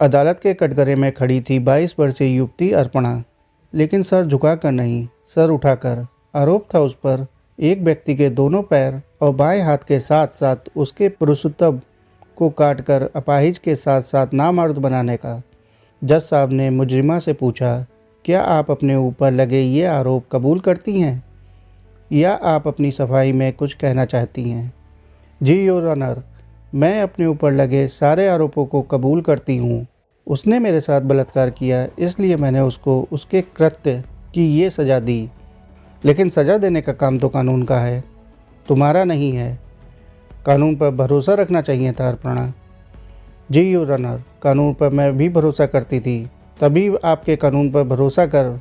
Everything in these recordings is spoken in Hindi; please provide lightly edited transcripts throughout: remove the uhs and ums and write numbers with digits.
अदालत के कटघरे में खड़ी थी 22 वर्षीय युवती अर्पणा, लेकिन सर झुकाकर नहीं, सर उठाकर। आरोप था उस पर एक व्यक्ति के दोनों पैर और बाएं हाथ के साथ साथ उसके पुरुषत्व को काटकर अपाहिज के साथ साथ नामर्द बनाने का। जज साहब ने मुजरिमा से पूछा, क्या आप अपने ऊपर लगे ये आरोप कबूल करती हैं या आप अपनी सफाई में कुछ कहना चाहती हैं? जी योर ऑनर, मैं अपने ऊपर लगे सारे आरोपों को कबूल करती हूँ। उसने मेरे साथ बलात्कार किया, इसलिए मैंने उसको उसके कृत्य की ये सज़ा दी। लेकिन सज़ा देने का काम तो कानून का है, तुम्हारा नहीं है। कानून पर भरोसा रखना चाहिए था अर्पणा। जी योर ऑनर, कानून पर मैं भी भरोसा करती थी, तभी आपके कानून पर भरोसा कर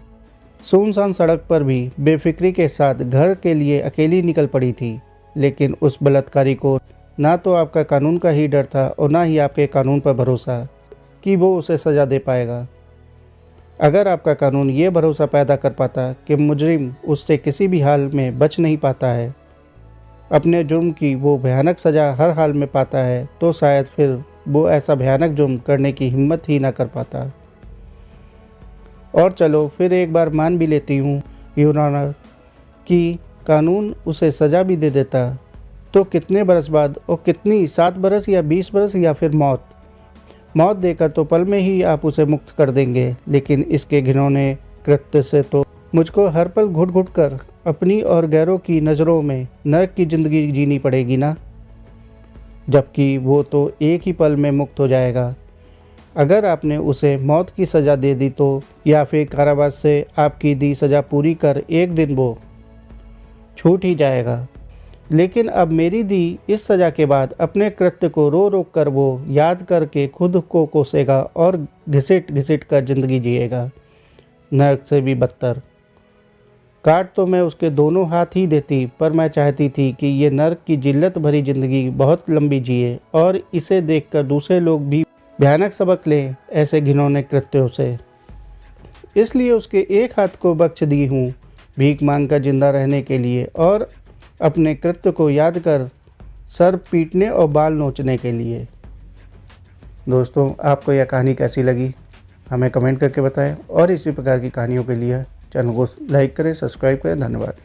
सुनसान सड़क पर भी बेफिक्री के साथ घर के लिए अकेली निकल पड़ी थी। लेकिन उस बलात्कारी को ना तो आपका कानून का ही डर था और ना ही आपके कानून पर भरोसा कि वो उसे सज़ा दे पाएगा। अगर आपका कानून ये भरोसा पैदा कर पाता कि मुजरिम उससे किसी भी हाल में बच नहीं पाता है, अपने जुर्म की वो भयानक सज़ा हर हाल में पाता है, तो शायद फिर वो ऐसा भयानक जुर्म करने की हिम्मत ही ना कर पाता। और चलो फिर एक बार मान भी लेती हूँ योर ऑनर कि कानून उसे सज़ा भी दे देता, तो कितने बरस बाद और कितनी, 7 बरस या 20 बरस या फिर मौत देकर तो पल में ही आप उसे मुक्त कर देंगे। लेकिन इसके घिनौने कृत्य से तो मुझको हर पल घुट घुट कर अपनी और गैरों की नज़रों में नरक की ज़िंदगी जीनी पड़ेगी ना, जबकि वो तो एक ही पल में मुक्त हो जाएगा। अगर आपने उसे मौत की सज़ा दे दी तो, या फिर कारावास से आपकी दी सज़ा पूरी कर एक दिन वो छूट ही जाएगा। लेकिन अब मेरी दी इस सज़ा के बाद अपने कृत्य को रो रो कर वो याद करके खुद को कोसेगा और घिसिट घिसिट कर ज़िंदगी जिएगा, नरक से भी बदतर। काट तो मैं उसके दोनों हाथ ही देती, पर मैं चाहती थी कि ये नरक की जिल्लत भरी ज़िंदगी बहुत लंबी जिए और इसे देखकर दूसरे लोग भी भयानक सबक लें ऐसे घिनौने कृत्यों से। इसलिए उसके एक हाथ को बख्श दी हूँ भीख मांग कर जिंदा रहने के लिए, और अपने कृत्य को याद कर सर पीटने और बाल नोचने के लिए। दोस्तों, आपको यह कहानी कैसी लगी हमें कमेंट करके बताएं, और इसी प्रकार की कहानियों के लिए चैनल को लाइक करें, सब्सक्राइब करें। धन्यवाद।